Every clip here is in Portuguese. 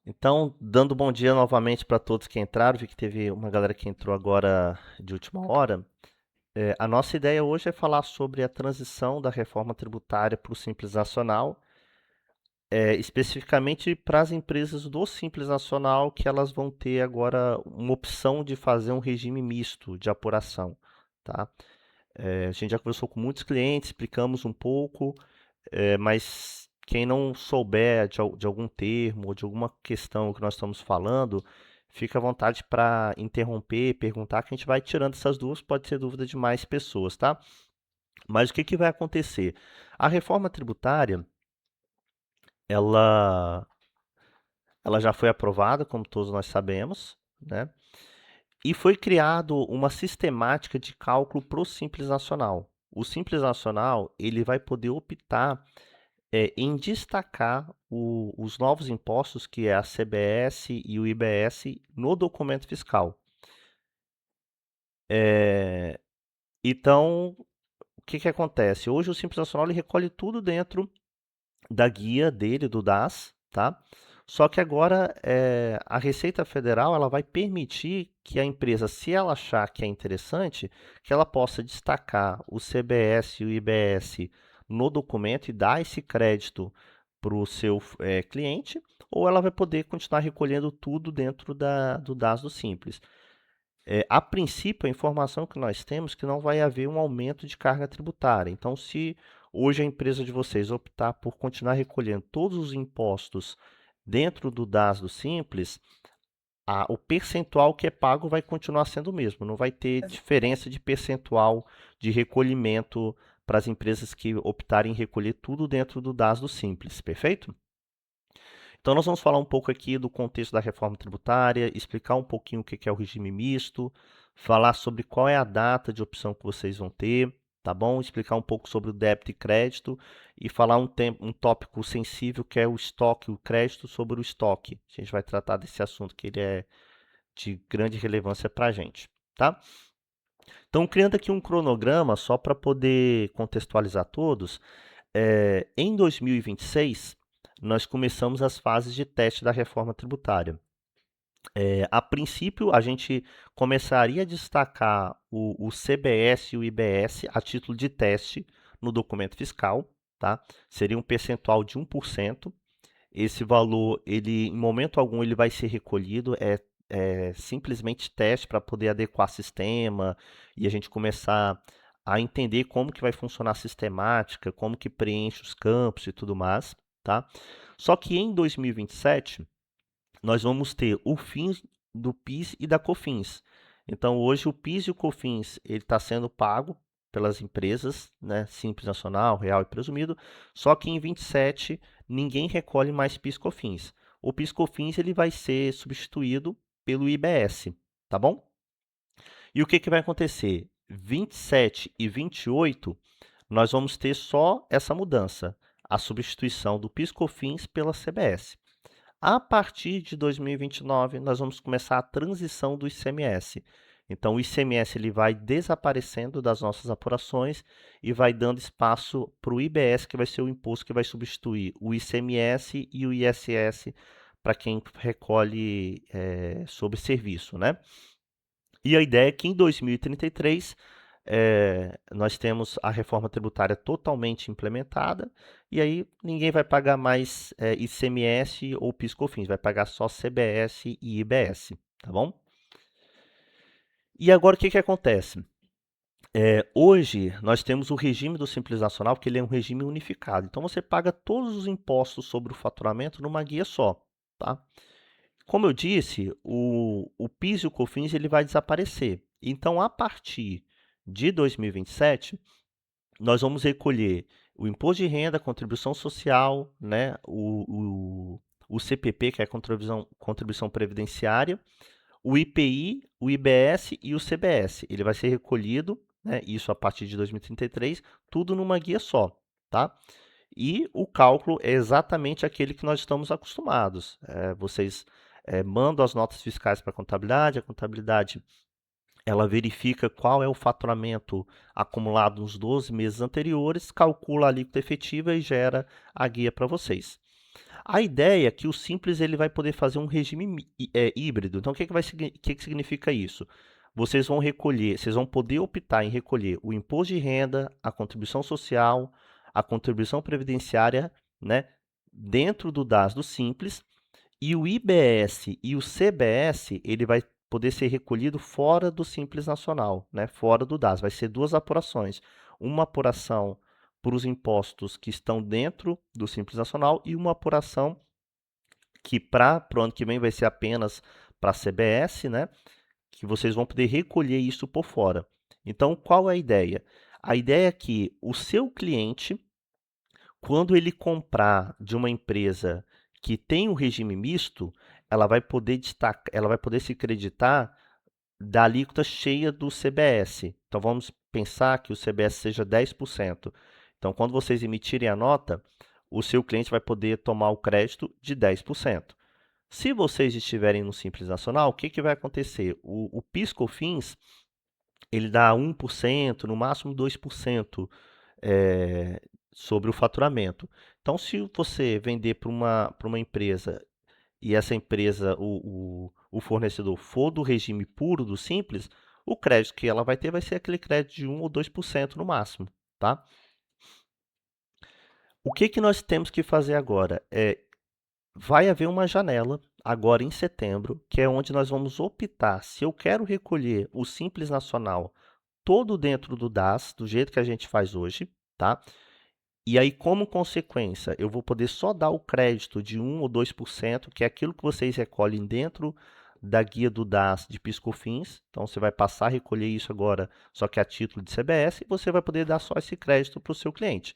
Então, dando bom dia novamente para todos que entraram, vi que teve uma galera que entrou agora de última hora. A nossa ideia hoje é falar sobre a transição da reforma tributária para o Simples Nacional, especificamente para as empresas do Simples Nacional, que elas vão ter agora uma opção de fazer um regime misto de apuração, tá? A gente já conversou com muitos clientes, explicamos um pouco, mas quem não souber de algum termo ou de alguma questão que nós estamos falando, fica à vontade para interromper, perguntar, que a gente vai tirando essas dúvidas, pode ser dúvida de mais pessoas, tá? Mas o que que vai acontecer? A reforma tributária, ela, ela já foi aprovada, como todos nós sabemos, né? E foi criado uma sistemática de cálculo para o Simples Nacional. O Simples Nacional, ele vai poder optar em destacar os novos impostos, que é a CBS e o IBS, no documento fiscal. É, então, o que que acontece? Hoje o Simples Nacional ele recolhe tudo dentro da guia dele, do DAS, tá? Só que agora a Receita Federal ela vai permitir que a empresa, se ela achar que é interessante, que ela possa destacar o CBS e o IBS no documento e dar esse crédito para o seu cliente, ou ela vai poder continuar recolhendo tudo dentro do DAS do Simples. A princípio, a informação que nós temos é que não vai haver um aumento de carga tributária. Então, se hoje a empresa de vocês optar por continuar recolhendo todos os impostos dentro do DAS do Simples, o percentual que é pago vai continuar sendo o mesmo. Não vai ter diferença de percentual de recolhimento para as empresas que optarem em recolher tudo dentro do DAS do Simples, perfeito? Então, nós vamos falar um pouco aqui do contexto da reforma tributária, explicar um pouquinho o que é o regime misto, falar sobre qual é a data de opção que vocês vão ter, tá bom? Explicar um pouco sobre o débito e crédito e falar um tópico sensível que é o estoque, o crédito sobre o estoque. A gente vai tratar desse assunto que ele é de grande relevância para a gente, tá? Então, criando aqui um cronograma só para poder contextualizar todos, em 2026, nós começamos as fases de teste da reforma tributária. A princípio, a gente começaria a destacar o CBS e o IBS a título de teste no documento fiscal, tá? Seria um percentual de 1%. Esse valor, ele, em momento algum, ele vai ser recolhido, é simplesmente teste para poder adequar sistema e a gente começar a entender como que vai funcionar a sistemática, como que preenche os campos e tudo mais, tá? Só que em 2027, nós vamos ter o fim do PIS e da COFINS. Então, hoje o PIS e o COFINS ele está sendo pago pelas empresas, né, Simples Nacional, Real e Presumido, só que em 27 ninguém recolhe mais PIS e COFINS. O PIS e COFINS ele vai ser substituído pelo IBS, tá bom? E o que que vai acontecer? 27 e 28 nós vamos ter só essa mudança, a substituição do PIS e COFINS pela CBS. A partir de 2029, nós vamos começar a transição do ICMS. Então, o ICMS ele vai desaparecendo das nossas apurações e vai dando espaço para o IBS, que vai ser o imposto que vai substituir o ICMS e o ISS para quem recolhe sobre serviço, né? E a ideia é que em 2033 nós temos a reforma tributária totalmente implementada e aí ninguém vai pagar mais ICMS ou PIS/COFINS, vai pagar só CBS e IBS, tá bom? E agora o que que acontece? Hoje nós temos o regime do Simples Nacional, que ele é um regime unificado. Então você paga todos os impostos sobre o faturamento numa guia só, tá? Como eu disse, o PIS e o COFINS ele vai desaparecer. Então, a partir de 2027, nós vamos recolher o imposto de renda, a contribuição social, né, o CPP, que é a contribuição previdenciária, o IPI, o IBS e o CBS. Ele vai ser recolhido, né, isso a partir de 2033, tudo numa guia só, tá? E o cálculo é exatamente aquele que nós estamos acostumados. Vocês mandam as notas fiscais para a contabilidade ela verifica qual é o faturamento acumulado nos 12 meses anteriores, calcula a alíquota efetiva e gera a guia para vocês. A ideia é que o Simples ele vai poder fazer um regime híbrido. Então, o que significa isso? Vocês vão poder optar em recolher o imposto de renda, a contribuição social, a contribuição previdenciária, né, dentro do DAS do Simples, e o IBS e o CBS ele vai poder ser recolhido fora do Simples Nacional, né, fora do DAS. Vai ser duas apurações. Uma apuração para os impostos que estão dentro do Simples Nacional e uma apuração que para o ano que vem vai ser apenas para a CBS, né? Que vocês vão poder recolher isso por fora. Então, qual é a ideia? A ideia é que o seu cliente, quando ele comprar de uma empresa que tem um regime misto, ela vai poder se creditar da alíquota cheia do CBS. Então vamos pensar que o CBS seja 10%. Então, quando vocês emitirem a nota, o seu cliente vai poder tomar o crédito de 10%. Se vocês estiverem no Simples Nacional, o que, que vai acontecer? O PIS/COFINS, ele dá 1%, no máximo 2%, sobre o faturamento. Então, se você vender para uma empresa e essa empresa, o fornecedor for do regime puro do Simples, o crédito que ela vai ser aquele crédito de 1 ou 2% no máximo, tá? O que que nós temos que fazer agora? Vai haver uma janela agora em setembro, que é onde nós vamos optar se eu quero recolher o Simples Nacional todo dentro do DAS, do jeito que a gente faz hoje, tá? E aí, como consequência, eu vou poder só dar o crédito de 1 ou 2%, que é aquilo que vocês recolhem dentro da guia do DAS de PIS/COFINS. Então, você vai passar a recolher isso agora, só que a título de CBS, e você vai poder dar só esse crédito para o seu cliente.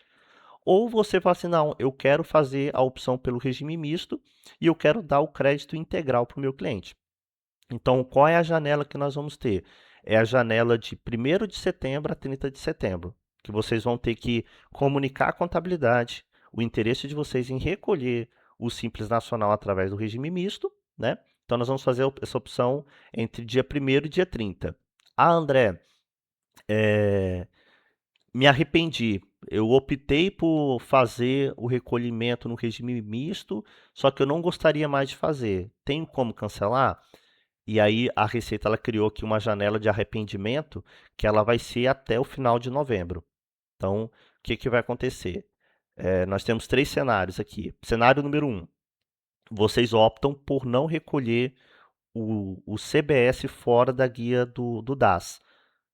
Ou você fala assim, não, eu quero fazer a opção pelo regime misto e eu quero dar o crédito integral para o meu cliente. Então, qual é a janela que nós vamos ter? É a janela de 1º de setembro a 30 de setembro, que vocês vão ter que comunicar à contabilidade o interesse de vocês em recolher o Simples Nacional através do regime misto, né? Então, nós vamos fazer essa opção entre dia 1º e dia 30. Ah, André, me arrependi. Eu optei por fazer o recolhimento no regime misto, só que eu não gostaria mais de fazer. Tem como cancelar? E aí a Receita ela criou aqui uma janela de arrependimento que ela vai ser até o final de novembro. Então, o que, que vai acontecer? Nós temos três cenários aqui. Cenário número um, vocês optam por não recolher o CBS fora da guia do DAS.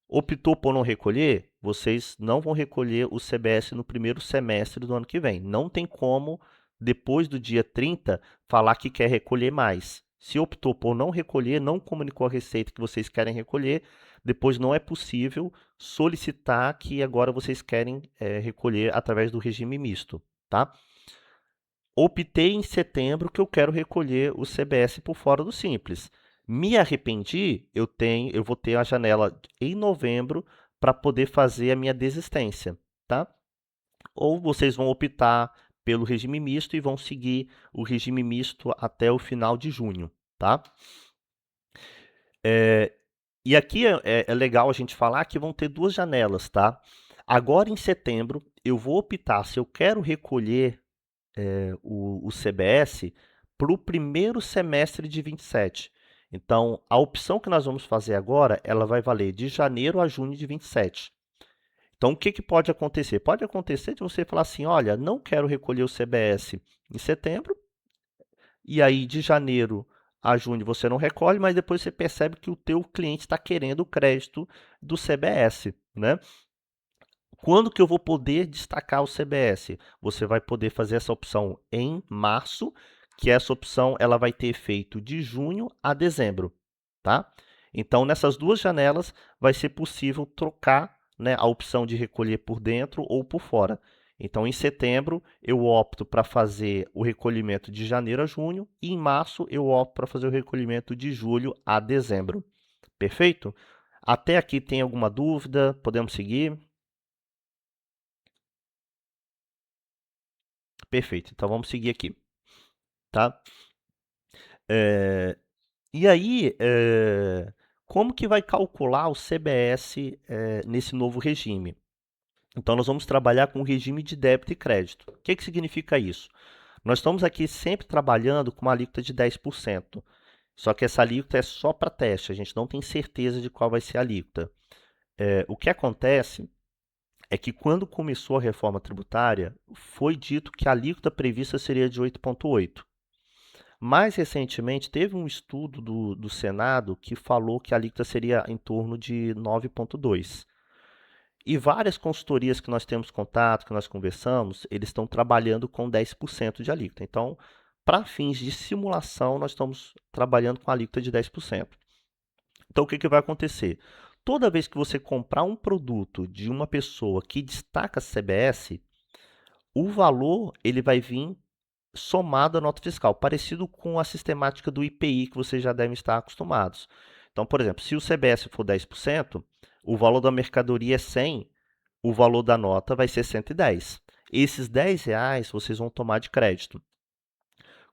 Optou por não recolher, vocês não vão recolher o CBS no primeiro semestre do ano que vem. Não tem como, depois do dia 30, falar que quer recolher mais. Se optou por não recolher, não comunicou a Receita que vocês querem recolher, depois não é possível solicitar que agora vocês querem recolher através do regime misto, tá? Optei em setembro que eu quero recolher o CBS por fora do Simples. Me arrependi, eu vou ter a janela em novembro para poder fazer a minha desistência, tá? Ou vocês vão optar pelo regime misto e vão seguir o regime misto até o final de junho, tá? E aqui é legal a gente falar que vão ter duas janelas, tá? Agora em setembro eu vou optar se eu quero recolher o CBS para o primeiro semestre de 27. Então, a opção que nós vamos fazer agora, ela vai valer de janeiro a junho de 27. Então, o que, que pode acontecer? Pode acontecer de você falar assim, olha, não quero recolher o CBS em setembro, e aí de janeiro a junho você não recolhe, mas depois você percebe que o teu cliente está querendo o crédito do CBS, né? Quando que eu vou poder destacar o CBS? Você vai poder fazer essa opção em março, que essa opção ela vai ter efeito de junho a dezembro, tá? Então, nessas duas janelas, vai ser possível trocar, né, a opção de recolher por dentro ou por fora. Então, em setembro, eu opto para fazer o recolhimento de janeiro a junho, e em março, eu opto para fazer o recolhimento de julho a dezembro. Perfeito? Até aqui tem alguma dúvida? Podemos seguir? Perfeito, então vamos seguir aqui, tá? Eh, e aí, como que vai calcular o CBS nesse novo regime? Então, nós vamos trabalhar com o regime de débito e crédito. O que que significa isso? Nós estamos aqui sempre trabalhando com uma alíquota de 10%. Só que essa alíquota é só para teste, a gente não tem certeza de qual vai ser a alíquota. O que acontece é que quando começou a reforma tributária, foi dito que a alíquota prevista seria de 8,8%. Mais recentemente, teve um estudo do Senado que falou que a alíquota seria em torno de 9,2%. E várias consultorias que nós temos contato, que nós conversamos, eles estão trabalhando com 10% de alíquota. Então, para fins de simulação, nós estamos trabalhando com a alíquota de 10%. Então, o que vai acontecer? Toda vez que você comprar um produto de uma pessoa que destaca CBS, o valor ele vai vir somado à nota fiscal, parecido com a sistemática do IPI que vocês já devem estar acostumados. Então, por exemplo, se o CBS for 10%, o valor da mercadoria é 100, o valor da nota vai ser 110. Esses R$ 10 vocês vão tomar de crédito.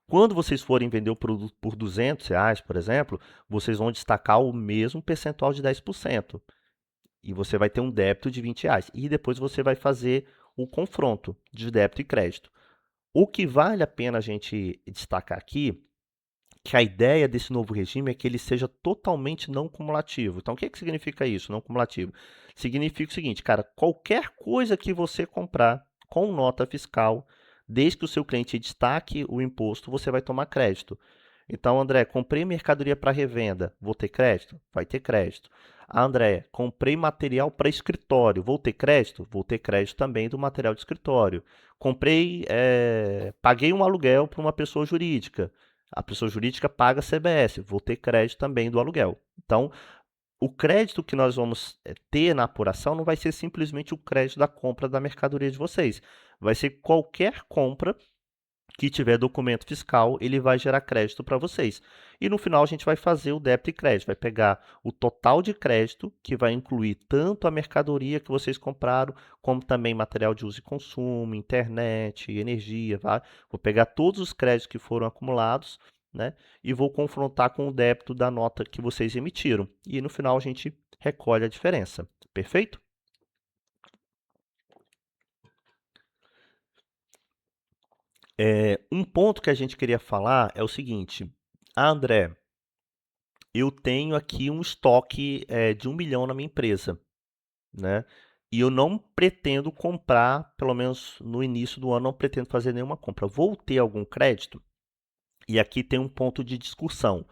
Quando vocês forem vender o produto por R$ 200, por exemplo, vocês vão destacar o mesmo percentual de 10%. E você vai ter um débito de R$ 20. E depois você vai fazer o confronto de débito e crédito. O que vale a pena a gente destacar aqui, que a ideia desse novo regime é que ele seja totalmente não cumulativo. Então, o que significa isso, não cumulativo? Significa o seguinte, cara, qualquer coisa que você comprar com nota fiscal, desde que o seu cliente destaque o imposto, você vai tomar crédito. Então, André, comprei mercadoria para revenda, vou ter crédito? Vai ter crédito. Ah, André, comprei material para escritório, vou ter crédito? Vou ter crédito também do material de escritório. Comprei, paguei um aluguel para uma pessoa jurídica. A pessoa jurídica paga CBS, vou ter crédito também do aluguel. Então, o crédito que nós vamos ter na apuração não vai ser simplesmente o crédito da compra da mercadoria de vocês. Vai ser qualquer compra que tiver documento fiscal, ele vai gerar crédito para vocês. E no final a gente vai fazer o débito e crédito, vai pegar o total de crédito, que vai incluir tanto a mercadoria que vocês compraram, como também material de uso e consumo, internet, energia, tá? Vou pegar todos os créditos que foram acumulados, né? E vou confrontar com o débito da nota que vocês emitiram. E no final a gente recolhe a diferença. Perfeito? Um ponto que a gente queria falar é o seguinte. André, eu tenho aqui um estoque de 1 milhão na minha empresa, né? E eu não pretendo comprar, pelo menos no início do ano, não pretendo fazer nenhuma compra. Vou ter algum crédito? E aqui tem um ponto de discussão.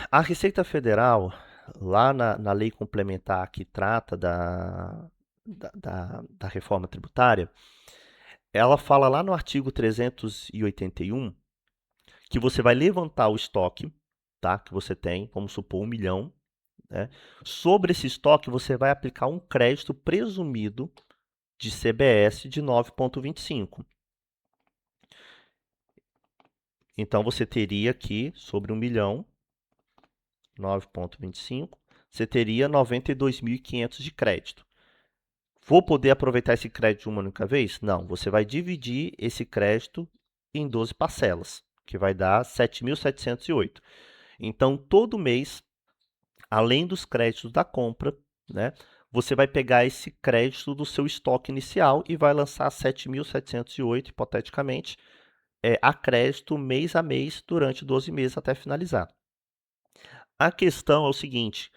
A Receita Federal, lá na lei complementar que trata da reforma tributária, ela fala lá no artigo 381 que você vai levantar o estoque, tá, que você tem, vamos supor 1 milhão, né? Sobre esse estoque, você vai aplicar um crédito presumido de CBS de 9,25. Então, você teria aqui, sobre 1 milhão, 9,25, você teria 92.500 de crédito. Vou poder aproveitar esse crédito de uma única vez? Não, você vai dividir esse crédito em 12 parcelas, que vai dar 7.708. Então, todo mês, além dos créditos da compra, né, você vai pegar esse crédito do seu estoque inicial e vai lançar 7.708, hipoteticamente, a crédito mês a mês durante 12 meses até finalizar. A questão é o seguinte,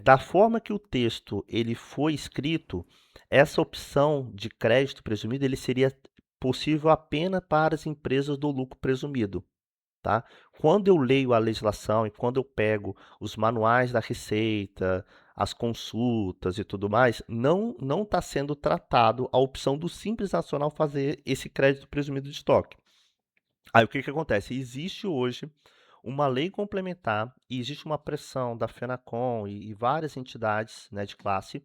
da forma que o texto ele foi escrito, essa opção de crédito presumido ele seria possível apenas para as empresas do lucro presumido. Tá? Quando eu leio a legislação e quando eu pego os manuais da Receita, as consultas e tudo mais, não está sendo tratado a opção do Simples Nacional fazer esse crédito presumido de estoque. Aí o que acontece? Existe hoje uma lei complementar e existe uma pressão da FENACON e várias entidades, né, de classe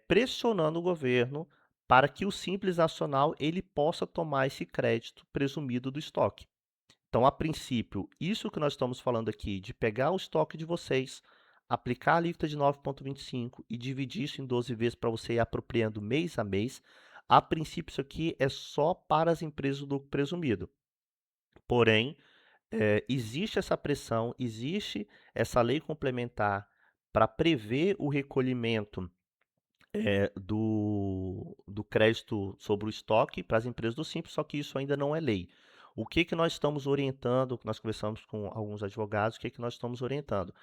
pressionando o governo para que o Simples Nacional ele possa tomar esse crédito presumido do estoque. Então, a princípio, isso que nós estamos falando aqui, de pegar o estoque de vocês, aplicar a alíquota de 9,25 e dividir isso em 12 vezes para você ir apropriando mês a mês, a princípio isso aqui é só para as empresas do lucro presumido. Porém, existe essa pressão, existe essa lei complementar para prever o recolhimento do crédito sobre o estoque para as empresas do Simples, só que isso ainda não é lei. O que que nós estamos orientando, nós conversamos com alguns advogados, o que que nós estamos orientando?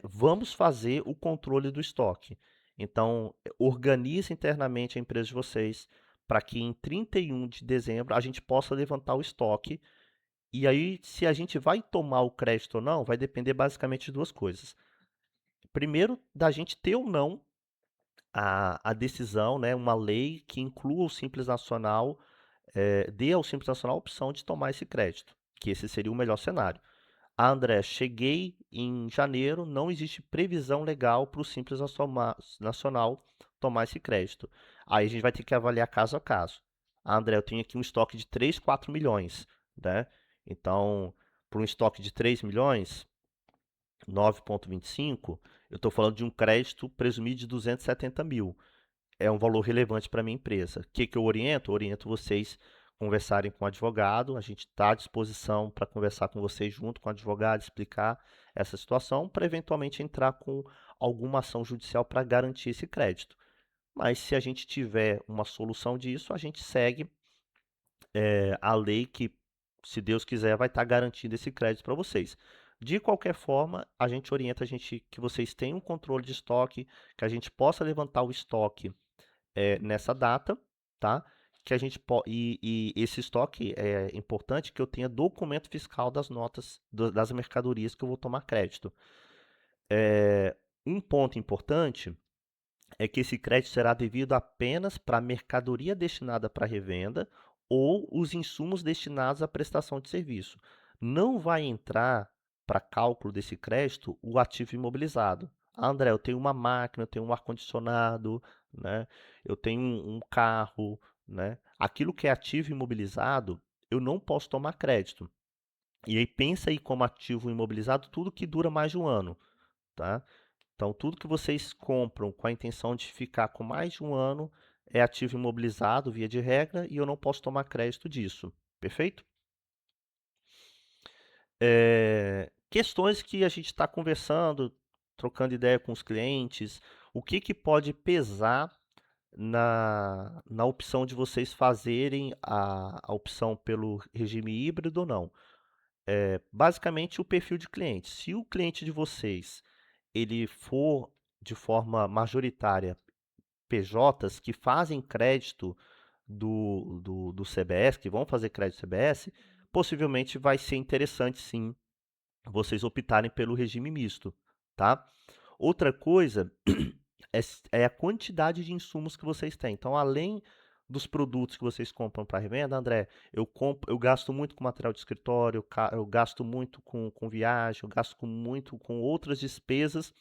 Vamos fazer o controle do estoque. Então, organize internamente a empresa de vocês para que em 31 de dezembro a gente possa levantar o estoque. E aí, se a gente vai tomar o crédito ou não, vai depender basicamente de duas coisas. Primeiro, da gente ter ou não a decisão, né, uma lei que inclua o Simples Nacional, dê ao Simples Nacional a opção de tomar esse crédito, que esse seria o melhor cenário. André, cheguei em janeiro, não existe previsão legal para o Simples Nacional tomar esse crédito. Aí a gente vai ter que avaliar caso a caso. André, eu tenho aqui um estoque de 3, 4 milhões, né? Então, para um estoque de 3 milhões, 9,25, eu estou falando de um crédito presumido de 270 mil. É um valor relevante para a minha empresa. O que, que eu oriento? Eu oriento vocês conversarem com o advogado. A gente está à disposição para conversar com vocês junto com o advogado, explicar essa situação, para eventualmente entrar com alguma ação judicial para garantir esse crédito. Mas se a gente tiver uma solução disso, a gente segue a lei que, se Deus quiser, vai estar garantindo esse crédito para vocês. De qualquer forma, a gente orienta que vocês tenham um controle de estoque, que a gente possa levantar o estoque nessa data, tá? Que a gente e esse estoque é importante que eu tenha documento fiscal das notas das mercadorias que eu vou tomar crédito. Um ponto importante é que esse crédito será devido apenas para a mercadoria destinada para revenda ou os insumos destinados à prestação de serviço. Não vai entrar para cálculo desse crédito o ativo imobilizado. Ah, André, eu tenho uma máquina, eu tenho um ar-condicionado, né? Eu tenho um carro, né? Aquilo que é ativo imobilizado, eu não posso tomar crédito. E aí pensa aí como ativo imobilizado tudo que dura mais de um ano, tá? Então, tudo que vocês compram com a intenção de ficar com mais de um ano é ativo imobilizado, via de regra, e eu não posso tomar crédito disso. Perfeito? Questões que a gente está conversando, trocando ideia com os clientes, o que, que pode pesar na opção de vocês fazerem a opção pelo regime híbrido ou não? Basicamente, o perfil de cliente. Se o cliente de vocês ele for de forma majoritária PJs que fazem crédito do CBS, que vão fazer crédito CBS, possivelmente vai ser interessante sim vocês optarem pelo regime misto, tá? Outra coisa é a quantidade de insumos que vocês têm. Então, além dos produtos que vocês compram para revenda, André, eu gasto muito com material de escritório, eu gasto muito com viagem, eu gasto muito com outras despesas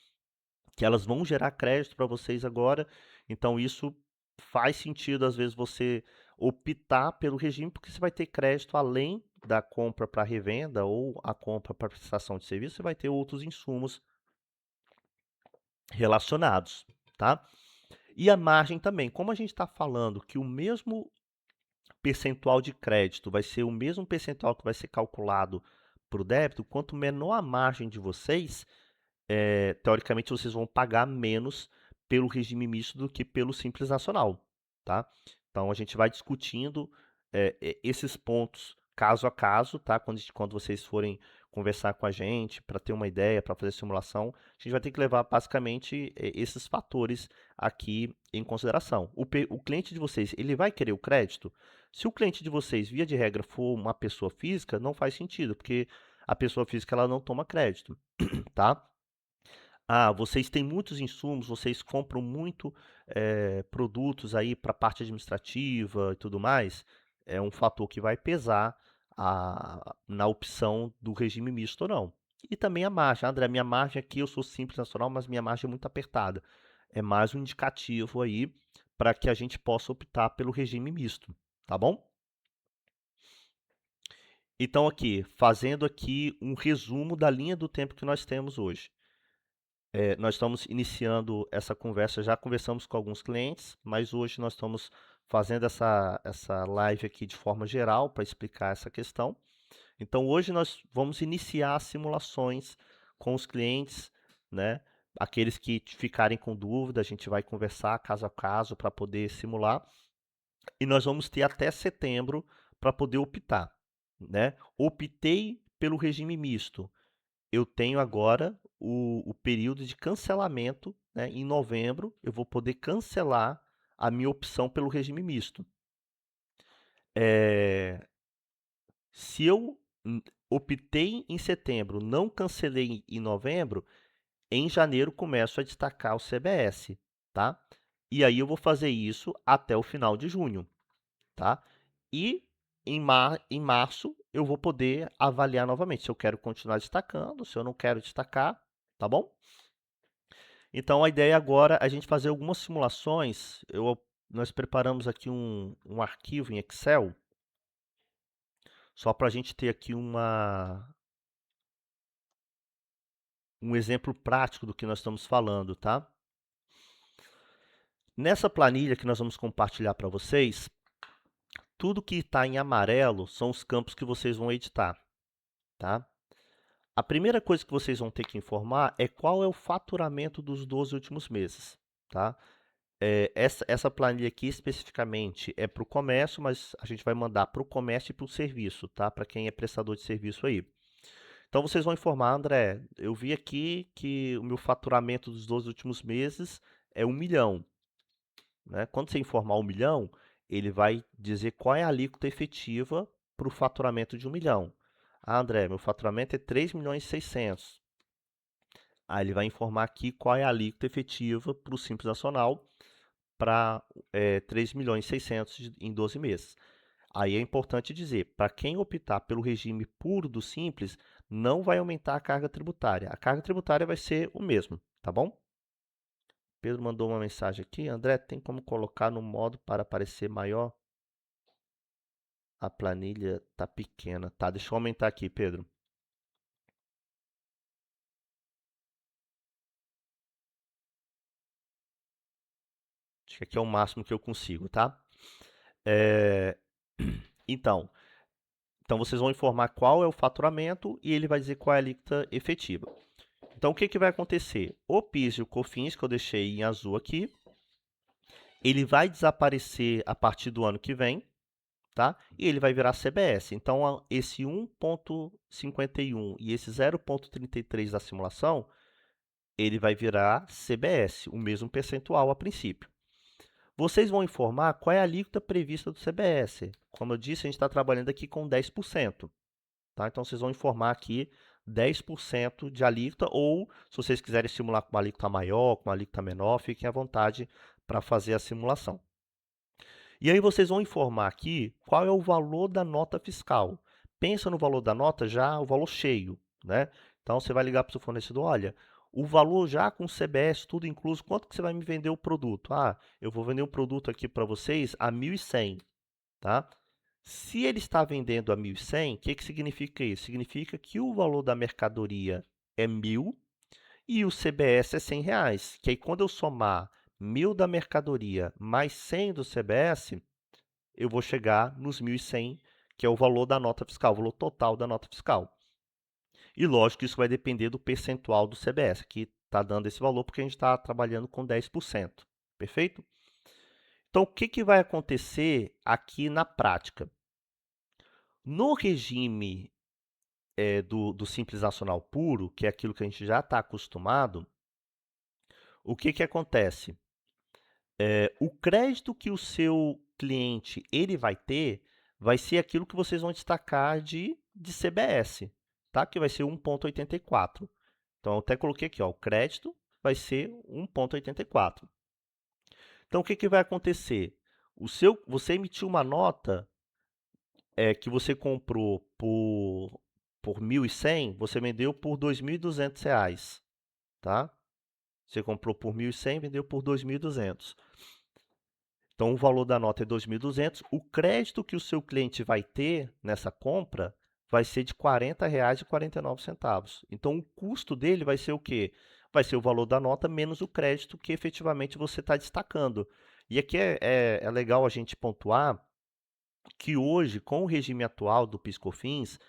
que elas vão gerar crédito para vocês agora. Então isso faz sentido às vezes você optar pelo regime porque você vai ter crédito além da compra para revenda ou a compra para prestação de serviço, você vai ter outros insumos relacionados, tá? E a margem também, como a gente está falando que o mesmo percentual de crédito vai ser o mesmo percentual que vai ser calculado para o débito, quanto menor a margem de vocês, teoricamente vocês vão pagar menos pelo regime misto do que pelo Simples Nacional, tá? Então a gente vai discutindo esses pontos caso a caso, tá? Quando vocês forem conversar com a gente para ter uma ideia, para fazer simulação, a gente vai ter que levar basicamente esses fatores aqui em consideração. O cliente de vocês, ele vai querer o crédito? Se o cliente de vocês, via de regra, for uma pessoa física, não faz sentido, porque a pessoa física ela não toma crédito, tá? Ah, vocês têm muitos insumos, vocês compram muito produtos aí para a parte administrativa e tudo mais, é um fator que vai pesar na opção do regime misto ou não. E também a margem. André, minha margem aqui, eu sou simples nacional, mas minha margem é muito apertada. É mais um indicativo aí para que a gente possa optar pelo regime misto, tá bom? Então aqui, fazendo aqui um resumo da linha do tempo que nós temos hoje. Nós estamos iniciando essa conversa, já conversamos com alguns clientes, mas hoje nós estamos fazendo essa live aqui de forma geral para explicar essa questão. Então, hoje nós vamos iniciar as simulações com os clientes, né? Aqueles que ficarem com dúvida, a gente vai conversar caso a caso para poder simular. E nós vamos ter até setembro para poder optar, né? Optei pelo regime misto. Eu tenho agora o período de cancelamento, né? Em novembro, eu vou poder cancelar a minha opção pelo regime misto. É, se eu optei em setembro, não cancelei em novembro, em janeiro começo a destacar o CBS, tá? E aí eu vou fazer isso até o final de junho, tá? E em março eu vou poder avaliar novamente se eu quero continuar destacando, se eu não quero destacar, tá bom? Então a ideia agora é a gente fazer algumas simulações. Nós preparamos aqui um arquivo em Excel, só para a gente ter aqui um exemplo prático do que nós estamos falando, tá? Nessa planilha que nós vamos compartilhar para vocês, tudo que está em amarelo são os campos que vocês vão editar, tá? A primeira coisa que vocês vão ter que informar é qual é o faturamento dos 12 últimos meses, tá? Essa planilha aqui especificamente é para o comércio, mas a gente vai mandar para o comércio e para o serviço, tá? Para quem é prestador de serviço aí. Então vocês vão informar, André, eu vi aqui que o meu faturamento dos 12 últimos meses é 1 milhão, né? Quando você informar 1 milhão, ele vai dizer qual é a alíquota efetiva para o faturamento de 1 milhão. Ah, André, meu faturamento é 3 milhões e 600. Aí ele vai informar aqui qual é a alíquota efetiva para o Simples Nacional para 3 milhões e 600 em 12 meses. Aí é importante dizer, para quem optar pelo regime puro do Simples, não vai aumentar a carga tributária. A carga tributária vai ser o mesmo, tá bom? Pedro mandou uma mensagem aqui. André, tem como colocar no modo para aparecer maior? A planilha tá pequena. Tá, deixa eu aumentar aqui, Pedro. Acho que aqui é o máximo que eu consigo, tá? É, Então, então vocês vão informar qual é o faturamento e ele vai dizer qual é a alíquota efetiva. Então, o que, que vai acontecer? O PIS e o COFINS, que eu deixei em azul aqui, ele vai desaparecer a partir do ano que vem, tá? E ele vai virar CBS. Então, esse 1,51 e esse 0,33 da simulação, ele vai virar CBS, o mesmo percentual a princípio. Vocês vão informar qual é a alíquota prevista do CBS. Como eu disse, a gente está trabalhando aqui com 10%. Tá? Então, vocês vão informar aqui 10% de alíquota, ou se vocês quiserem simular com uma alíquota maior, com uma alíquota menor, fiquem à vontade para fazer a simulação. E aí vocês vão informar aqui qual é o valor da nota fiscal. Pensa no valor da nota já, o valor cheio, né? Então você vai ligar para o seu fornecedor, olha, o valor já com CBS, tudo incluso, quanto que você vai me vender o produto? Ah, eu vou vender um produto aqui para vocês a 1.100, tá? Se ele está vendendo a 1.100, o que que significa isso? Significa que o valor da mercadoria é 1.000 e o CBS é R$ 100, que aí quando eu somar 1.000 da mercadoria mais 100 do CBS, eu vou chegar nos 1.100, que é o valor da nota fiscal, o valor total da nota fiscal. E lógico que isso vai depender do percentual do CBS, que está dando esse valor porque a gente está trabalhando com 10%. Perfeito? Então, o que, que vai acontecer aqui na prática? No regime do Simples Nacional puro, que é aquilo que a gente já está acostumado, o que, que acontece? O crédito que o seu cliente ele vai ser aquilo que vocês vão destacar de CBS, tá? Que vai ser 1,84. Então, eu até coloquei aqui, ó, o crédito vai ser 1,84. Então, o que, que vai acontecer? Você emitiu uma nota que você comprou por 1.100, você vendeu por R$ 2.200, tá? Você comprou por 1.100, vendeu por 2.200. Então, o valor da nota é 2.200. O crédito que o seu cliente vai ter nessa compra vai ser de R$ 40,49. Então, o custo dele vai ser o quê? Vai ser o valor da nota menos o crédito que efetivamente você está destacando. E aqui é legal a gente pontuar que hoje, com o regime atual do PIS/COFINS,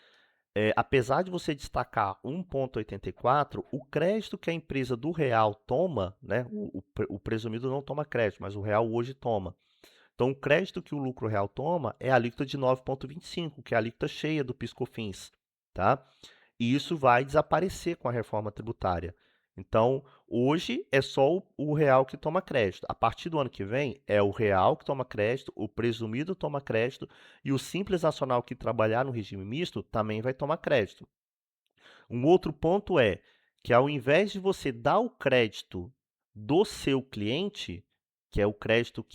apesar de você destacar 1,84, o crédito que a empresa do real toma, né, o presumido não toma crédito, mas o real hoje toma. Então, o crédito que o lucro real toma é a alíquota de 9,25, que é a alíquota cheia do PIS/COFINS, tá? E isso vai desaparecer com a reforma tributária. Então, hoje é só o real que toma crédito. A partir do ano que vem, é o real que toma crédito, o presumido toma crédito e o Simples Nacional que trabalhar no regime misto também vai tomar crédito. Um outro ponto é que ao invés de você dar o crédito do seu cliente, que é o crédito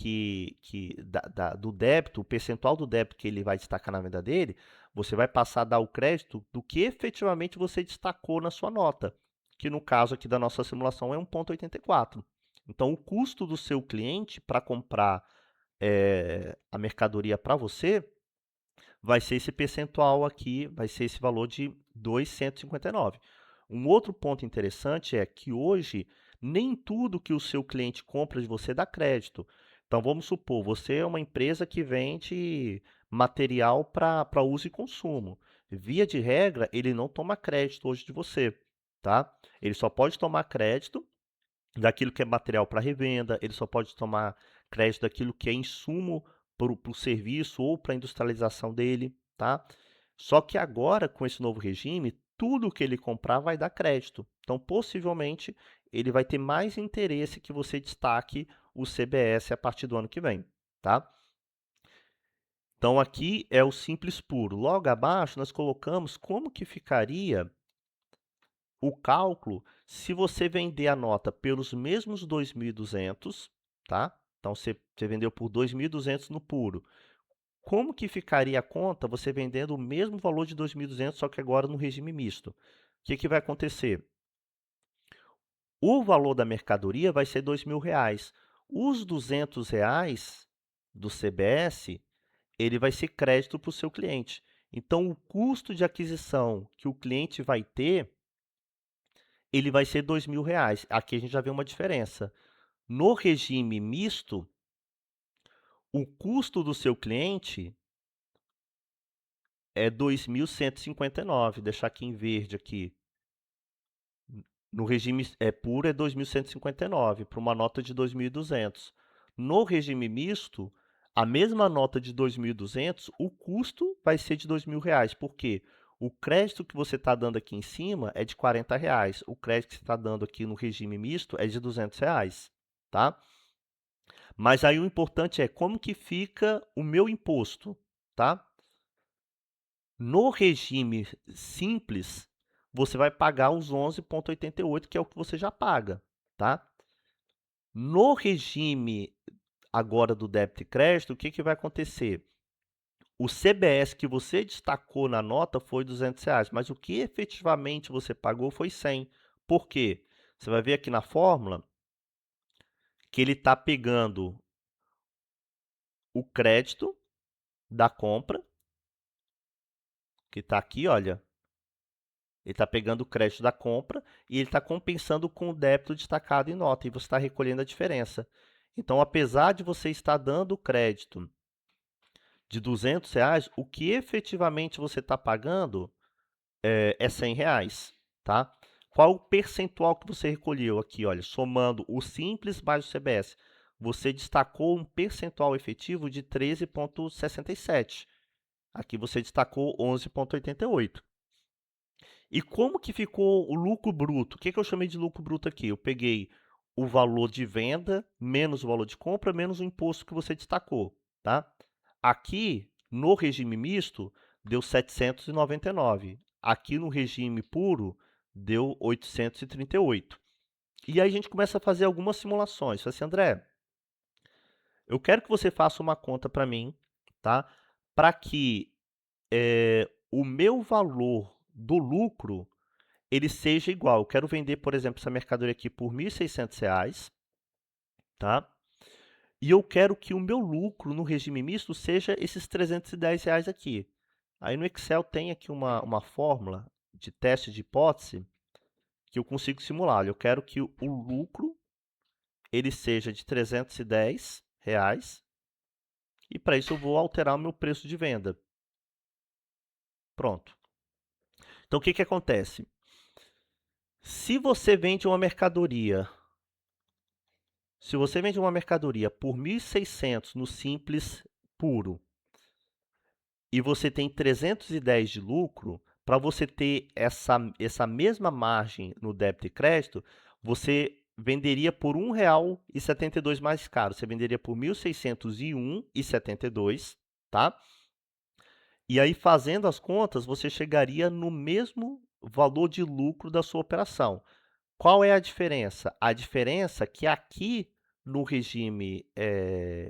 do débito, o percentual do débito que ele vai destacar na venda dele, você vai passar a dar o crédito do que efetivamente você destacou na sua nota, que no caso aqui da nossa simulação é 1,84. Então, o custo do seu cliente para comprar a mercadoria para você vai ser esse percentual aqui, vai ser esse valor de 2,159. Um outro ponto interessante é que hoje nem tudo que o seu cliente compra de você dá crédito. Então vamos supor, você é uma empresa que vende material para uso e consumo. Via de regra, ele não toma crédito hoje de você, tá? Ele só pode tomar crédito daquilo que é material para revenda, ele só pode tomar crédito daquilo que é insumo para o serviço ou para a industrialização dele, tá? Só que agora, com esse novo regime, tudo que ele comprar vai dar crédito. Então, possivelmente, ele vai ter mais interesse que você destaque o CBS a partir do ano que vem, tá? Então, aqui é o simples puro. Logo abaixo, nós colocamos como que ficaria o cálculo se você vender a nota pelos mesmos 2.200, tá? Então você vendeu por 2.200 no puro. Como que ficaria a conta você vendendo o mesmo valor de 2.200, só que agora no regime misto? O que que vai acontecer? O valor da mercadoria vai ser R$ 2.000. Os R$ 200 do CBS, ele vai ser crédito para o seu cliente. Então, o custo de aquisição que o cliente vai ter ele vai ser R$ 2.000. Aqui a gente já vê uma diferença. No regime misto, o custo do seu cliente é 2.159. Deixar aqui em verde aqui. No regime puro é 2.159 para uma nota de 2.200. No regime misto, a mesma nota de 2.200, o custo vai ser de R$ 2.000. Por quê? O crédito que você está dando aqui em cima é de R$ 40. O crédito que você está dando aqui no regime misto é de R$ 200, tá? Mas aí o importante é como que fica o meu imposto, tá? No regime simples, você vai pagar os 11,88, que é o que você já paga, tá? No regime agora do débito e crédito, o que que vai acontecer? O CBS que você destacou na nota foi R$ 200, mas o que efetivamente você pagou foi 100. Por quê? Você vai ver aqui na fórmula que ele está pegando o crédito da compra, que está aqui, olha. Ele está pegando o crédito da compra e ele está compensando com o débito destacado em nota, e você está recolhendo a diferença. Então, apesar de você estar dando o crédito de R$ 200, o que efetivamente você está pagando é R$ 100, tá? Qual o percentual que você recolheu aqui? Olha, somando o simples mais o CBS, você destacou um percentual efetivo de 13,67. Aqui você destacou 11,88. E como que ficou o lucro bruto? O que que eu chamei de lucro bruto aqui? Eu peguei o valor de venda menos o valor de compra menos o imposto que você destacou, tá? Aqui no regime misto deu 799. Aqui no regime puro deu 838. E aí a gente começa a fazer algumas simulações. Fala assim, André, eu quero que você faça uma conta para mim, tá? Para que o meu valor do lucro ele seja igual. Eu quero vender, por exemplo, essa mercadoria aqui por R$ 1.600, tá? E eu quero que o meu lucro no regime misto seja esses R$ 310 aqui. Aí no Excel tem aqui uma fórmula de teste de hipótese que eu consigo simular. Olha, eu quero que o lucro ele seja de R$ 310 e para isso eu vou alterar o meu preço de venda. Pronto. Então, o que que acontece? Se você vende uma mercadoria, se você vende uma mercadoria por 1.600 no Simples puro e você tem 310 de lucro, para você ter essa mesma margem no débito e crédito, você venderia por R$ 1,72 mais caro. Você venderia por 1.601,72, tá? E aí, fazendo as contas, você chegaria no mesmo valor de lucro da sua operação. Qual é a diferença? A diferença é que aqui no regime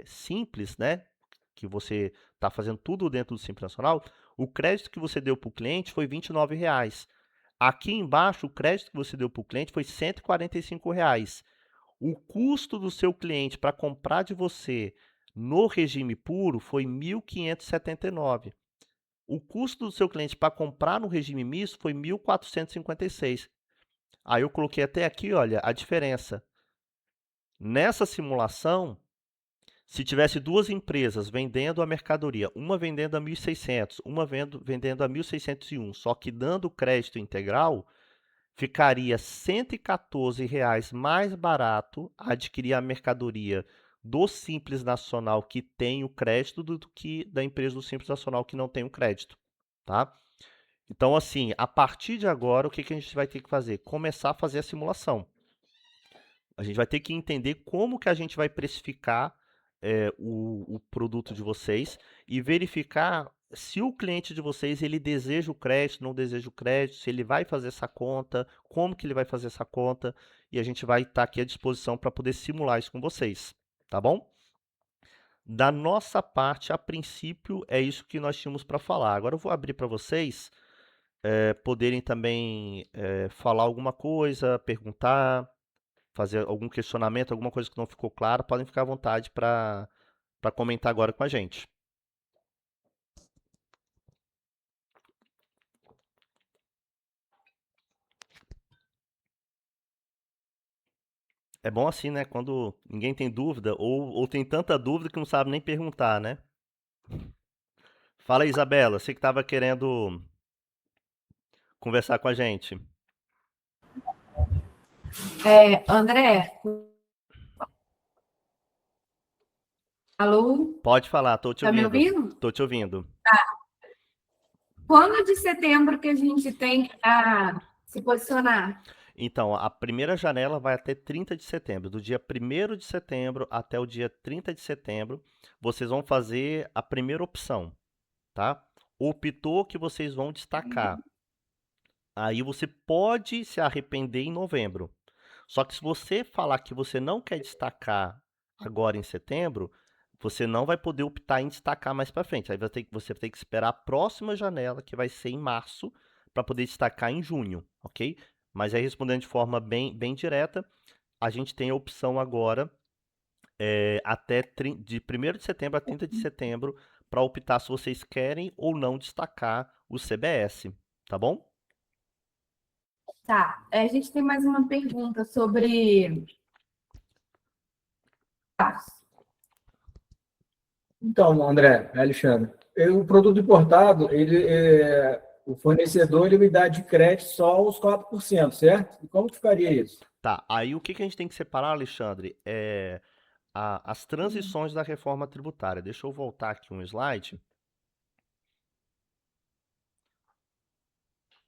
simples, né, que você está fazendo tudo dentro do Simples Nacional, o crédito que você deu para o cliente foi R$ 29. Aqui embaixo, o crédito que você deu para o cliente foi R$ 145. O custo do seu cliente para comprar de você no regime puro foi 1.579. O custo do seu cliente para comprar no regime misto foi 1.456. Aí eu coloquei até aqui, olha, a diferença. Nessa simulação, se tivesse duas empresas vendendo a mercadoria, uma vendendo a 1.600, uma vendendo a 1.601, só que dando crédito integral, ficaria R$ 114 mais barato adquirir a mercadoria do Simples Nacional que tem o crédito do que da empresa do Simples Nacional que não tem o crédito, tá? Então, assim, a partir de agora, o que que a gente vai ter que fazer? Começar a fazer a simulação. A gente vai ter que entender como que a gente vai precificar o produto de vocês e verificar se o cliente de vocês ele deseja o crédito, não deseja o crédito, se ele vai fazer essa conta, como que ele vai fazer essa conta, e a gente vai estar aqui à disposição para poder simular isso com vocês, tá bom? Da nossa parte, a princípio, é isso que nós tínhamos para falar. Agora eu vou abrir para vocês poderem também falar alguma coisa, perguntar, fazer algum questionamento, alguma coisa que não ficou claro, podem ficar à vontade para comentar agora com a gente. É bom assim, né? Quando ninguém tem dúvida, ou tem tanta dúvida que não sabe nem perguntar, né? Fala aí, Isabela, você que estava querendo conversar com a gente. André, alô? Pode falar, tô te Tá me ouvindo. ouvindo? Tô te ouvindo. Quando de setembro que a gente tem que se posicionar? Então, a primeira janela vai até 30 de setembro. Do dia 1º de setembro até o dia 30 de setembro, vocês vão fazer a primeira opção, tá? Optou que vocês vão destacar. Aí você pode se arrepender em novembro. Só que se você falar que você não quer destacar agora em setembro, você não vai poder optar em destacar mais para frente. Aí você vai ter que esperar a próxima janela, que vai ser em março, para poder destacar em junho, ok? Mas aí respondendo de forma bem direta, a gente tem a opção agora de 1º de setembro a 30 de setembro para optar se vocês querem ou não destacar o CBS, tá bom? Tá, a gente tem mais uma pergunta sobre. Então, André, Alexandre, o produto importado, o fornecedor ele me dá de crédito só os 4%, certo? E como que ficaria isso? Tá, aí o que que a gente tem que separar, Alexandre, é as transições da reforma tributária. Deixa eu voltar aqui um slide.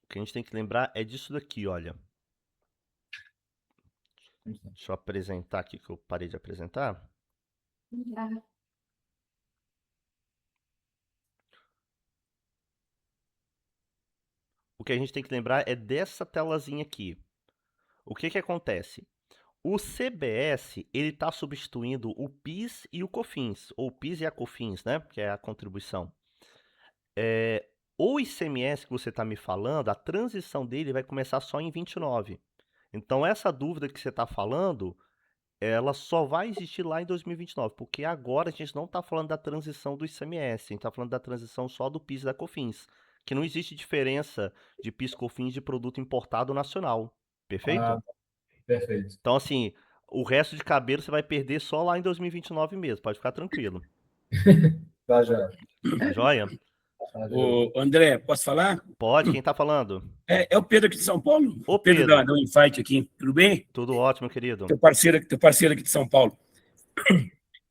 O que a gente tem que lembrar é disso daqui, olha. Deixa eu apresentar aqui que eu parei de apresentar. O que a gente tem que lembrar é dessa telazinha aqui. O que que acontece? O CBS, ele está substituindo o PIS e o COFINS, ou o PIS e a COFINS, né? Que é a contribuição. O ICMS que você está me falando, a transição dele vai começar só em 29. Então, essa dúvida que você está falando, ela só vai existir lá em 2029, porque agora a gente não está falando da transição do ICMS, a gente está falando da transição só do PIS e da COFINS, que não existe diferença de PIS e COFINS de produto importado nacional, perfeito? Ah, perfeito. Então, assim, o resto de cabelo você vai perder só lá em 2029 mesmo, pode ficar tranquilo, Tá, já. tá joia? Ô, André, posso falar? Pode, quem está falando? É o Pedro aqui de São Paulo. Ô, Pedro Pedro. da Infight aqui. Tudo bem? Tudo ótimo, querido. Teu parceiro aqui de São Paulo.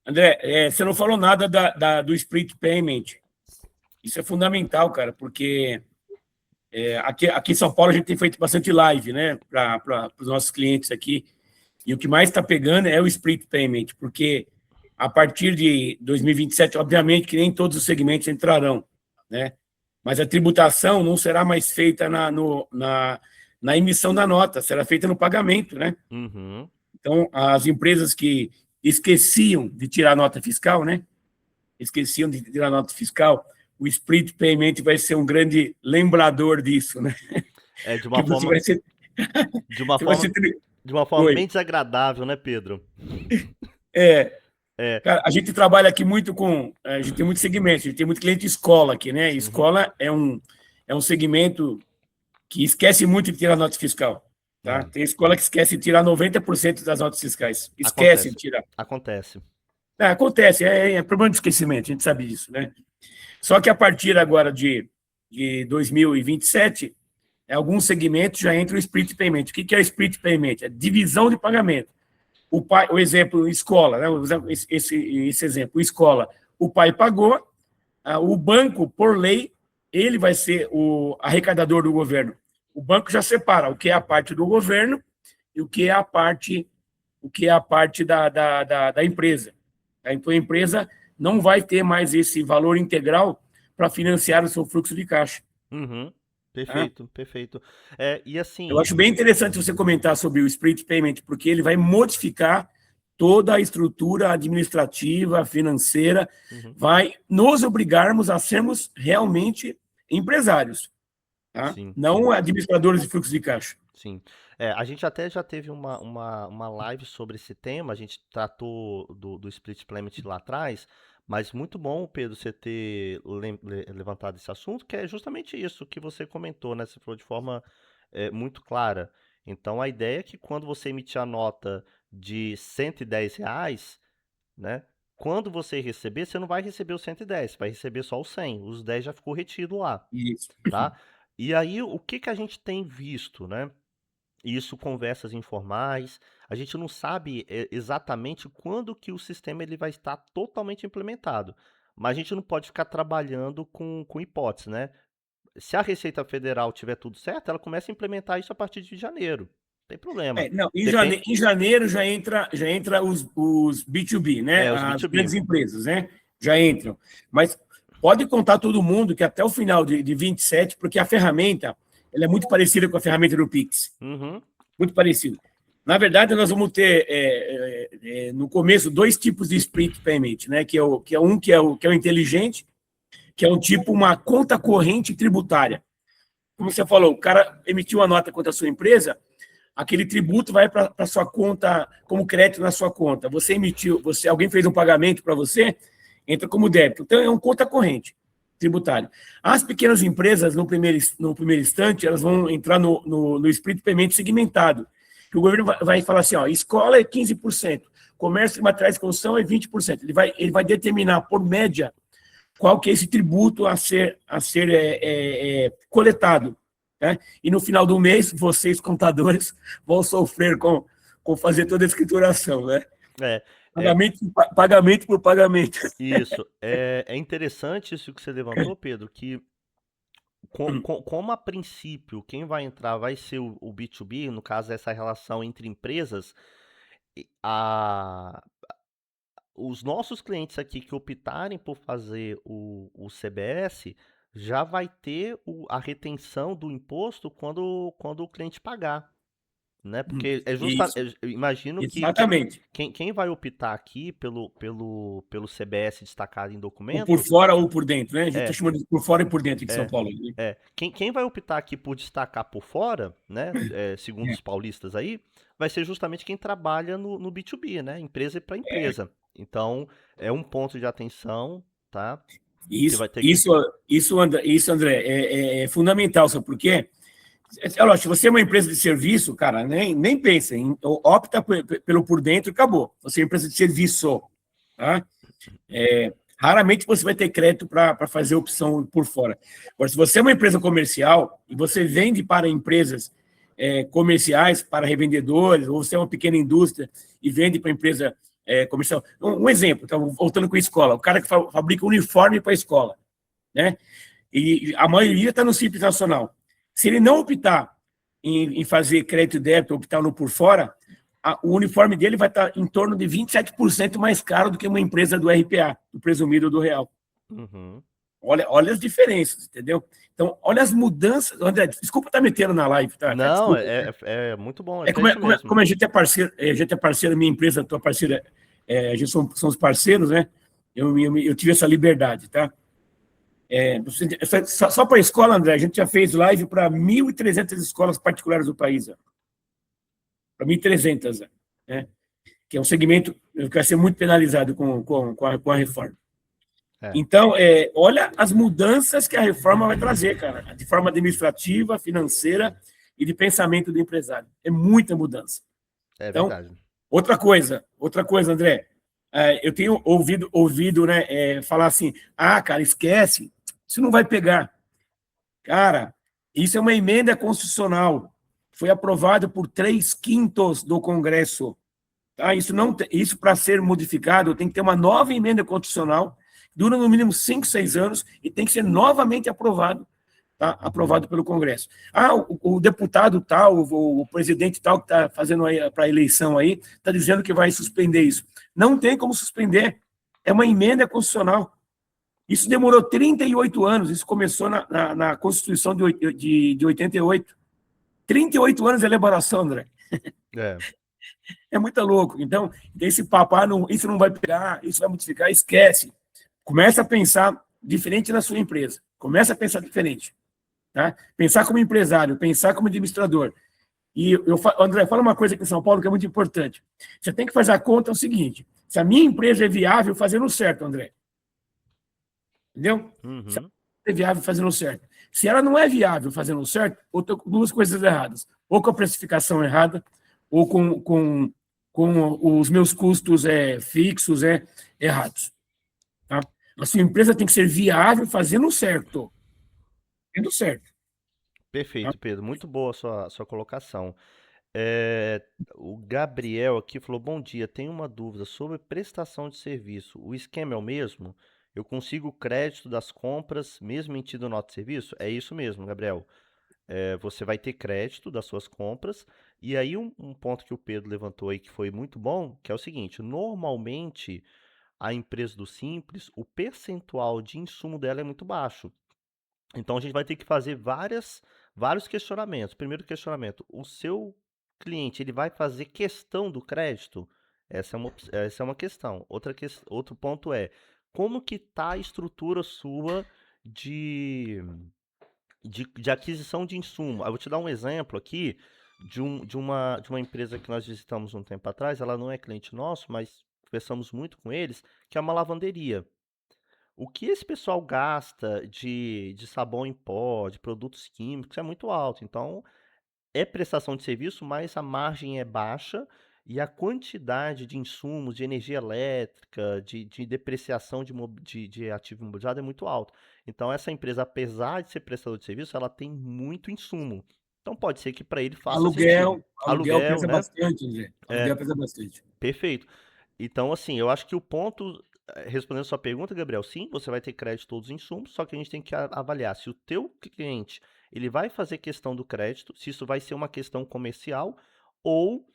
André, você não falou nada do Split Payment. Isso é fundamental, cara, porque aqui em São Paulo a gente tem feito bastante live, né, para os nossos clientes aqui. E o que mais está pegando é o Split Payment, porque a partir de 2027, obviamente que nem todos os segmentos entrarão, né? Mas a tributação não será mais feita na emissão da nota, será feita no pagamento, né? Uhum. Então, as empresas que esqueciam de tirar a nota fiscal, né? Esqueciam de tirar a nota fiscal, o Split Payment vai ser um grande lembrador disso, né? De uma Que você forma, vai ser, de uma você vai forma, ser, de uma forma Oi. bem desagradável, né, Pedro? Cara, a gente trabalha aqui muito com. A gente tem muitos segmentos, a gente tem muito cliente escola aqui, né? Escola é um segmento que esquece muito de tirar nota fiscal. Tá? Tem escola que esquece de tirar 90% das notas fiscais. Esquece de tirar. Acontece. Acontece, é problema de esquecimento, a gente sabe disso, né? Só que a partir agora de 2027, alguns segmentos já entra o Split Payment. O que é o Split Payment? É divisão de pagamento. O exemplo, escola, né? Esse exemplo, escola. O pai pagou, o banco, por lei, ele vai ser o arrecadador do governo. O banco já separa o que é a parte do governo e o que é a parte da empresa. Então, a empresa não vai ter mais esse valor integral para financiar o seu fluxo de caixa. Uhum. Perfeito. E assim... Eu acho bem interessante você comentar sobre o Split Payment, porque ele vai modificar toda a estrutura administrativa, financeira, vai nos obrigarmos a sermos realmente empresários, tá? Não administradores de fluxo de caixa. Sim. A gente até já teve uma live sobre esse tema, a gente tratou do Split Payment lá atrás, mas muito bom, Pedro, você ter levantado esse assunto, que é justamente isso que você comentou, né? Você falou de forma muito clara. Então, a ideia é que quando você emitir a nota de R$ 110, né? Quando você receber, você não vai receber os 110, você vai receber só os 100. Os 10 já ficou retido lá, Isso. tá? E aí, o que a gente tem visto, né? Isso, conversas informais, a gente não sabe exatamente quando que o sistema ele vai estar totalmente implementado, mas a gente não pode ficar trabalhando com hipótese, né? Se a Receita Federal tiver tudo certo, ela começa a implementar isso a partir de janeiro, não tem problema. Em janeiro já entra os B2B, né? Os As B2B. grandes empresas, né? Já entram. Mas pode contar todo mundo que até o final de 27, porque a ferramenta ela é muito parecida com a ferramenta do Pix. Muito parecida. Na verdade, nós vamos ter, no começo, 2 tipos de Split Payment, né? Que é o inteligente, que é uma conta corrente tributária. Como você falou, o cara emitiu uma nota contra a sua empresa, aquele tributo vai para a sua conta, como crédito na sua conta. Você emitiu, alguém fez um pagamento para você, entra como débito. Então, é uma conta corrente tributário. As pequenas empresas, no primeiro instante, elas vão entrar no Split Payment segmentado, que o governo vai falar assim, escola é 15%, comércio e materiais de construção é 20%. Ele vai determinar, por média, qual que é esse tributo a ser coletado. Né? E no final do mês, vocês, contadores, vão sofrer com fazer toda a escrituração, né? Pagamento por pagamento. Isso. É interessante isso que você levantou, Pedro, que como a princípio quem vai entrar vai ser o B2B, no caso essa relação entre empresas, os nossos clientes aqui que optarem por fazer o CBS já vai ter a retenção do imposto quando o cliente pagar. Né? Porque eu imagino Exatamente. que quem vai optar aqui pelo CBS destacado em documento... Ou por fora ou por dentro, né? A gente está chamando de por fora e por dentro aqui de São Paulo. Né? Quem vai optar aqui por destacar por fora, né? Segundo os paulistas aí, vai ser justamente quem trabalha no B2B, né? Empresa para empresa. Então, é um ponto de atenção, tá? Isso, André, é fundamental, sabe por quê? Se você é uma empresa de serviço, cara, nem pensa, opta pelo por dentro e acabou. Você é uma empresa de serviço, tá? Raramente você vai ter crédito para fazer opção por fora. Agora, se você é uma empresa comercial e você vende para empresas comerciais, para revendedores, ou você é uma pequena indústria e vende para empresa comercial. Um exemplo, então, voltando com a escola, o cara que fabrica uniforme para a escola, né? E a maioria está no Simples Nacional. Se ele não optar em fazer crédito e débito, optar no por fora, o uniforme dele vai estar em torno de 27% mais caro do que uma empresa do RPA, do presumido do real. Uhum. Olha as diferenças, entendeu? Então, olha as mudanças. André, desculpa estar metendo na live, tá? Não, Desculpa. é muito bom, É pra isso mesmo. como a gente é parceiro, minha empresa, tua parceira, a gente somos parceiros, né? Eu tive essa liberdade, tá? Só para a escola, André, a gente já fez live para 1.300 escolas particulares do país. Para 1.300, né? Que é um segmento que vai ser muito penalizado com a reforma. Então, olha as mudanças que a reforma vai trazer, cara, de forma administrativa, financeira e de pensamento do empresário. É muita mudança. Então, verdade. Outra coisa, André, eu tenho ouvido, né, falar assim, cara, esquece, isso não vai pegar. Cara, isso é uma emenda constitucional, foi aprovado por 3/5 do Congresso. Tá? Isso para ser modificado, tem que ter uma nova emenda constitucional, dura no mínimo 5, 6 anos e tem que ser novamente aprovado. Tá? Aprovado pelo Congresso. O deputado tal, o presidente tal que está fazendo para a eleição aí, está dizendo que vai suspender isso. Não tem como suspender. É uma emenda constitucional. Isso demorou 38 anos. Isso começou na Constituição de 88. 38 anos de elaboração, André. É muito louco. Então, esse papo, isso não vai pegar, isso vai modificar, esquece. Começa a pensar diferente na sua empresa. Começa a pensar diferente. Tá? Pensar como empresário, pensar como administrador. E André, fala uma coisa aqui em São Paulo que é muito importante. Você tem que fazer a conta o seguinte: se a minha empresa é viável fazendo certo, André. Entendeu? Uhum. Se ela é viável fazendo certo. Se ela não é viável fazendo certo, ou tô com duas coisas erradas. Ou com a precificação errada, ou com os meus custos fixos errados. Tá? A sua empresa tem que ser viável fazendo certo. Fazendo certo. Perfeito, Pedro. Muito boa a sua colocação. O Gabriel aqui falou: bom dia, tenho uma dúvida sobre prestação de serviço. O esquema é o mesmo? Eu consigo crédito das compras mesmo emitindo nota de serviço? É isso mesmo, Gabriel. Você vai ter crédito das suas compras. E aí um ponto que o Pedro levantou aí que foi muito bom, que é o seguinte: normalmente a empresa do Simples, o percentual de insumo dela é muito baixo. Então a gente vai ter que fazer vários questionamentos. Primeiro questionamento: o seu cliente ele vai fazer questão do crédito? Essa é uma questão. Outro ponto é: como que está a estrutura sua de, de aquisição de insumo? Eu vou te dar um exemplo aqui de uma empresa que nós visitamos um tempo atrás. Ela não é cliente nosso, mas conversamos muito com eles, que é uma lavanderia. O que esse pessoal gasta de sabão em pó, de produtos químicos, é muito alto. Então, é prestação de serviço, mas a margem é baixa e a quantidade de insumos, de energia elétrica, de depreciação de ativo imobiliário é muito alta. Então, essa empresa, apesar de ser prestador de serviço, ela tem muito insumo. Então, pode ser que para ele faça sentido. Aluguel pesa Né? bastante, André. Aluguel pesa bastante. Perfeito. Então, assim, eu acho que o ponto, respondendo a sua pergunta, Gabriel, sim, você vai ter crédito todos os insumos, só que a gente tem que avaliar se o teu cliente ele vai fazer questão do crédito, se isso vai ser uma questão comercial ou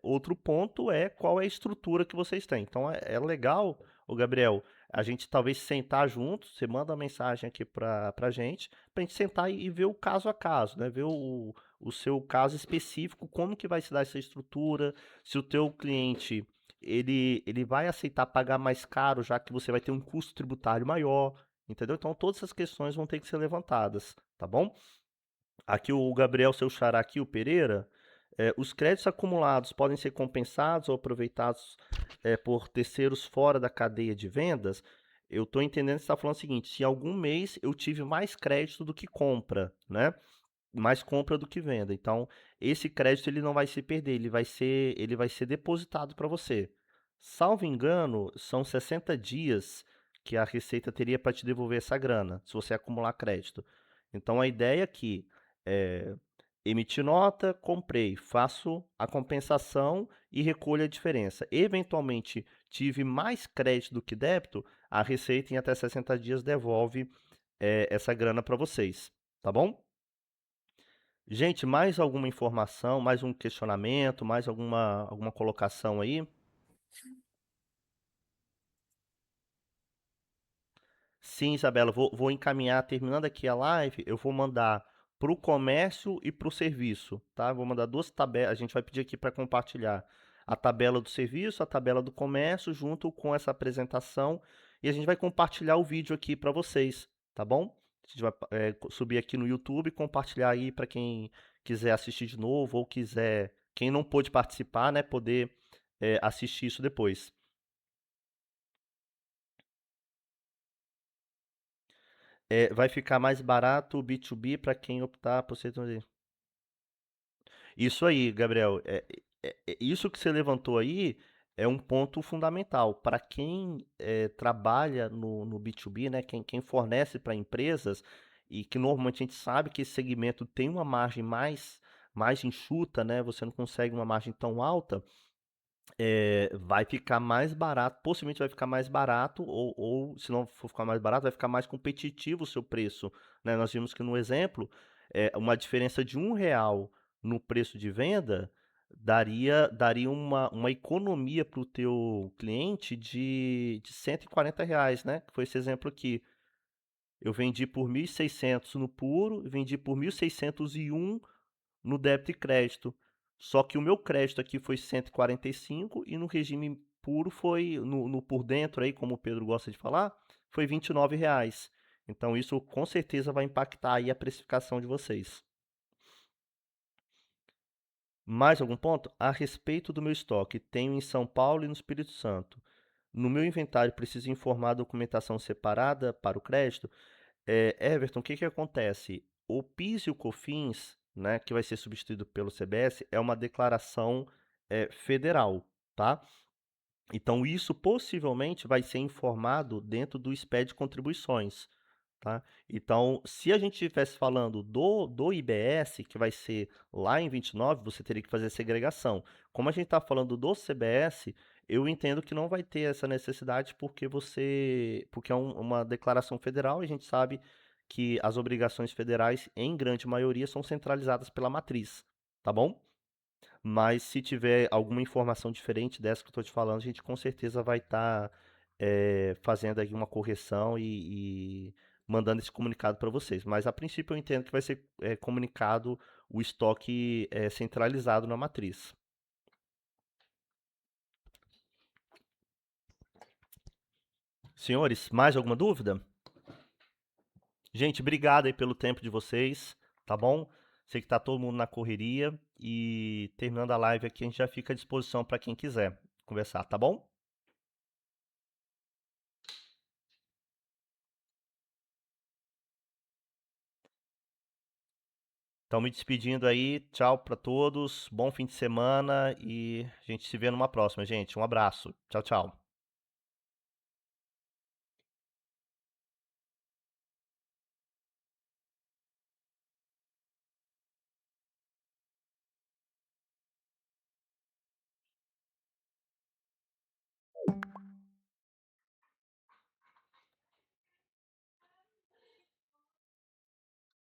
outro ponto é qual é a estrutura que vocês têm. Então, é legal, o Gabriel, a gente talvez sentar junto, você manda uma mensagem aqui para a gente sentar e ver o caso a caso, né? Ver o seu caso específico, como que vai se dar essa estrutura, se o teu cliente ele vai aceitar pagar mais caro, já que você vai ter um custo tributário maior, entendeu? Então todas essas questões vão ter que ser levantadas, tá bom? Aqui o Gabriel, seu xará aqui, o Pereira, os créditos acumulados podem ser compensados ou aproveitados por terceiros fora da cadeia de vendas? Eu estou entendendo que você está falando o seguinte: se algum mês eu tive mais crédito do que compra, né? Mais compra do que venda. Então, esse crédito ele não vai se perder, ele vai ser depositado para você. Salvo engano, são 60 dias que a Receita teria para te devolver essa grana, se você acumular crédito. Então a ideia aqui é emitir nota, comprei, faço a compensação e recolho a diferença. Eventualmente tive mais crédito do que débito, a Receita em até 60 dias devolve essa grana para vocês, tá bom? Gente, mais alguma informação, mais um questionamento, mais alguma colocação aí? Sim, Isabela, vou encaminhar, terminando aqui a live, eu vou mandar para o comércio e para o serviço, tá? Vou mandar duas tabelas, a gente vai pedir aqui para compartilhar a tabela do serviço, a tabela do comércio, junto com essa apresentação, e a gente vai compartilhar o vídeo aqui para vocês, tá bom? A gente vai subir aqui no YouTube e compartilhar aí para quem quiser assistir de novo ou quiser, quem não pôde participar, né, poder assistir isso depois. Vai ficar mais barato o B2B para quem optar por setor de... Isso aí, Gabriel. Isso que você levantou aí é um ponto fundamental. Para quem trabalha no B2B, né, quem fornece para empresas, e que normalmente a gente sabe que esse segmento tem uma margem mais enxuta, né, você não consegue uma margem tão alta, vai ficar mais barato, possivelmente vai ficar mais barato, ou se não for ficar mais barato, vai ficar mais competitivo o seu preço, né? Nós vimos que no exemplo, uma diferença de R$ 1 no preço de venda daria uma economia para o teu cliente de R$ 140, né? Que foi esse exemplo aqui. Eu vendi por 1.600 no puro, vendi por 1.601 no débito e crédito. Só que o meu crédito aqui foi 145 e no regime puro foi, no por dentro aí, como o Pedro gosta de falar, foi R$ 29. Então isso com certeza vai impactar aí a precificação de vocês. Mais algum ponto? A respeito do meu estoque, tenho em São Paulo e no Espírito Santo. No meu inventário, preciso informar a documentação separada para o crédito? Everton, o que que acontece? O PIS e o COFINS, né, que vai ser substituído pelo CBS, é uma declaração federal, tá? Então, isso possivelmente vai ser informado dentro do SPED de contribuições, tá? Então, se a gente estivesse falando do IBS, que vai ser lá em 29, você teria que fazer segregação. Como a gente está falando do CBS, eu entendo que não vai ter essa necessidade porque é uma declaração federal e a gente sabe que as obrigações federais, em grande maioria, são centralizadas pela matriz, tá bom? Mas se tiver alguma informação diferente dessa que eu estou te falando, a gente com certeza vai estar fazendo aqui uma correção e mandando esse comunicado para vocês. Mas a princípio eu entendo que vai ser comunicado o estoque centralizado na matriz. Senhores, mais alguma dúvida? Gente, obrigado aí pelo tempo de vocês, tá bom? Sei que tá todo mundo na correria e terminando a live aqui a gente já fica à disposição para quem quiser conversar, tá bom? Então me despedindo aí, tchau para todos, bom fim de semana e a gente se vê numa próxima, gente. Um abraço, tchau, tchau.